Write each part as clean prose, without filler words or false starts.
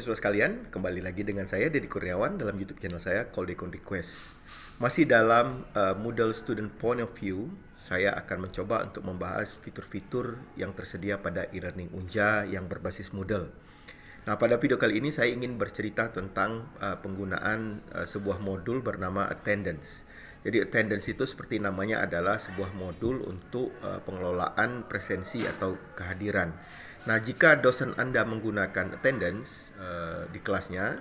siswa sekalian, kembali lagi dengan saya Deddy Kurniawan dalam YouTube channel saya Call Dekon Request. Masih dalam Moodle Student Point of View, saya akan mencoba untuk membahas fitur-fitur yang tersedia pada e-learning Unja yang berbasis Moodle. Nah, pada video kali ini saya ingin bercerita tentang penggunaan sebuah modul bernama Attendance. Jadi attendance itu seperti namanya adalah sebuah modul untuk pengelolaan presensi atau kehadiran. Nah, jika dosen Anda menggunakan attendance di kelasnya,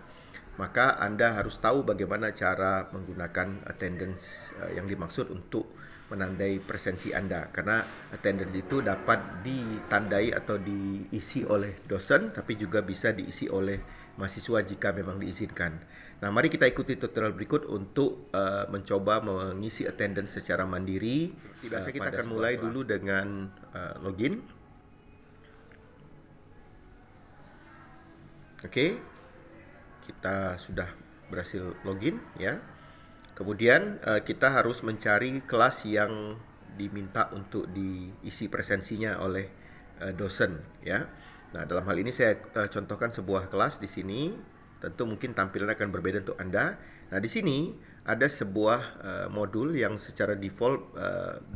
maka Anda harus tahu bagaimana cara menggunakan attendance yang dimaksud untuk menandai presensi Anda. Karena attendance itu dapat ditandai atau diisi oleh dosen, tapi juga bisa diisi oleh mahasiswa jika memang diizinkan. Nah, mari kita ikuti tutorial berikut untuk mencoba mengisi attendance secara mandiri. Biasa kita akan mulai dulu dengan login. Oke, kita sudah berhasil login ya. Kemudian kita harus mencari kelas yang diminta untuk diisi presensinya oleh dosen ya. Nah, dalam hal ini saya contohkan sebuah kelas di sini. Tentu mungkin tampilan akan berbeda untuk Anda. Nah, di sini ada sebuah modul yang secara default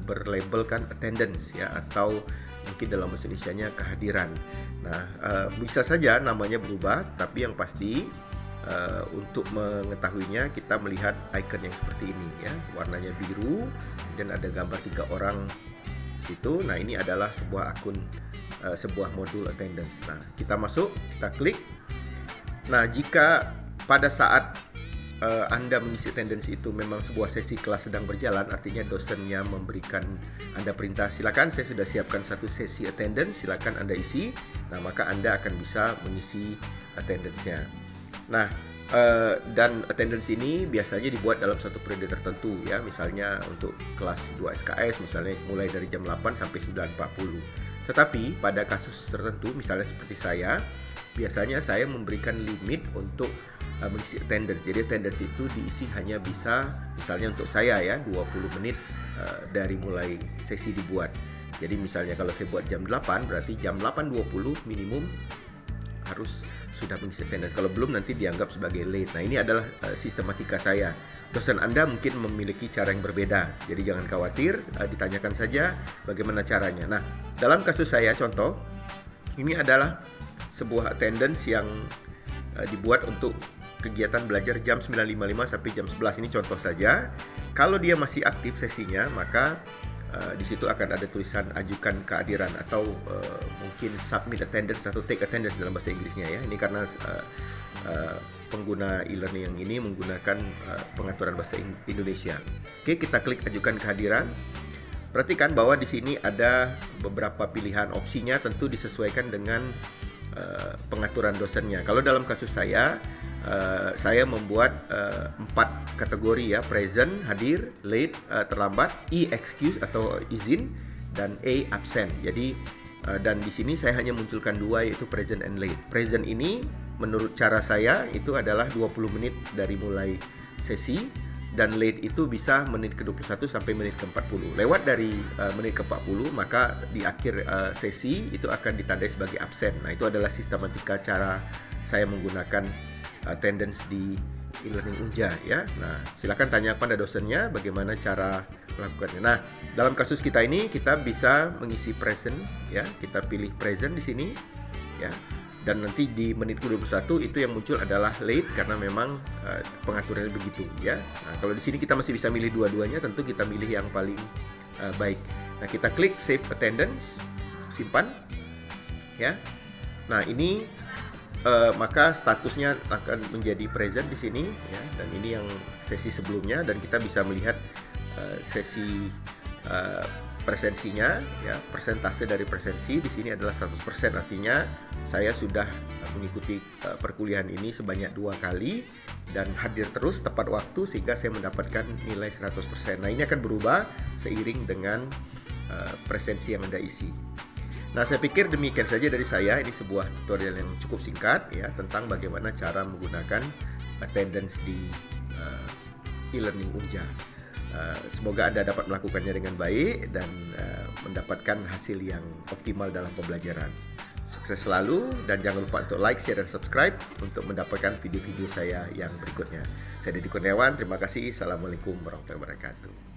berlabelkan attendance ya, atau mungkin dalam bahasa Indonesianya kehadiran. Nah, bisa saja namanya berubah, tapi yang pasti untuk mengetahuinya kita melihat icon yang seperti ini ya, warnanya biru dan ada gambar 3 orang di situ. Nah, ini adalah sebuah akun sebuah modul attendance. Nah, kita masuk, kita klik. Nah, jika pada saat Anda mengisi attendance itu memang sebuah sesi kelas sedang berjalan, artinya dosennya memberikan Anda perintah, silakan saya sudah siapkan satu sesi attendance, silakan Anda isi. Nah, maka Anda akan bisa mengisi attendance-nya. Nah, dan attendance ini biasanya dibuat dalam satu periode tertentu ya, misalnya untuk kelas 2 SKS misalnya mulai dari jam 8 sampai 9.40. Tetapi pada kasus tertentu, misalnya seperti saya, biasanya saya memberikan limit untuk mengisi attendance. Jadi attendance itu diisi hanya bisa, misalnya untuk saya ya, 20 menit dari mulai sesi dibuat. Jadi misalnya kalau saya buat jam 8, berarti jam 8.20 minimum harus sudah mengisi attendance. Kalau belum nanti dianggap sebagai late. Nah, ini adalah sistematika saya. Dosen Anda mungkin memiliki cara yang berbeda. Jadi jangan khawatir, ditanyakan saja bagaimana caranya. Nah, dalam kasus saya contoh, ini adalah sebuah attendance yang dibuat untuk kegiatan belajar jam 9.55 sampai jam 11. Ini contoh saja. Kalau dia masih aktif sesinya, maka di situ akan ada tulisan ajukan kehadiran atau mungkin submit attendance atau take attendance dalam bahasa Inggrisnya ya. Ini karena pengguna e-learning yang ini menggunakan pengaturan bahasa Indonesia. Oke, kita klik ajukan kehadiran. Perhatikan bahwa di sini ada beberapa pilihan, opsinya tentu disesuaikan dengan pengaturan dosennya. Kalau dalam kasus saya membuat 4 kategori ya: present, hadir, late, terlambat, E excuse atau izin, dan A absent. Jadi dan di sini saya hanya munculkan 2, yaitu present and late. Present ini menurut cara saya itu adalah 20 menit dari mulai sesi, dan late itu bisa menit ke-21 sampai menit ke-40. Lewat dari menit ke-40, maka di akhir sesi itu akan ditandai sebagai absen. Nah, itu adalah sistematika cara saya menggunakan attendance di e-learning Unja ya. Nah, silakan tanya pada dosennya bagaimana cara melakukannya. Nah, dalam kasus kita ini kita bisa mengisi present ya. Kita pilih present di sini ya. Dan nanti di menit ke-21 itu yang muncul adalah late karena memang pengaturannya begitu ya. Nah, kalau di sini kita masih bisa milih dua-duanya, tentu kita milih yang paling baik. Nah, kita klik save attendance, simpan ya. Nah, ini maka statusnya akan menjadi present di sini ya, dan ini yang sesi sebelumnya, dan kita bisa melihat sesi presensinya ya, persentase dari presensi di sini adalah 100%, artinya saya sudah mengikuti perkuliahan ini sebanyak 2 kali dan hadir terus tepat waktu sehingga saya mendapatkan nilai 100%. Nah, ini akan berubah seiring dengan presensi yang Anda isi. Nah, saya pikir demikian saja dari saya. Ini sebuah tutorial yang cukup singkat ya, tentang bagaimana cara menggunakan attendance di e-learning Unja. Semoga Anda dapat melakukannya dengan baik dan mendapatkan hasil yang optimal dalam pembelajaran. Sukses selalu dan jangan lupa untuk like, share, dan subscribe untuk mendapatkan video-video saya yang berikutnya. Saya Deddy Kurniawan, terima kasih. Assalamualaikum warahmatullahi wabarakatuh.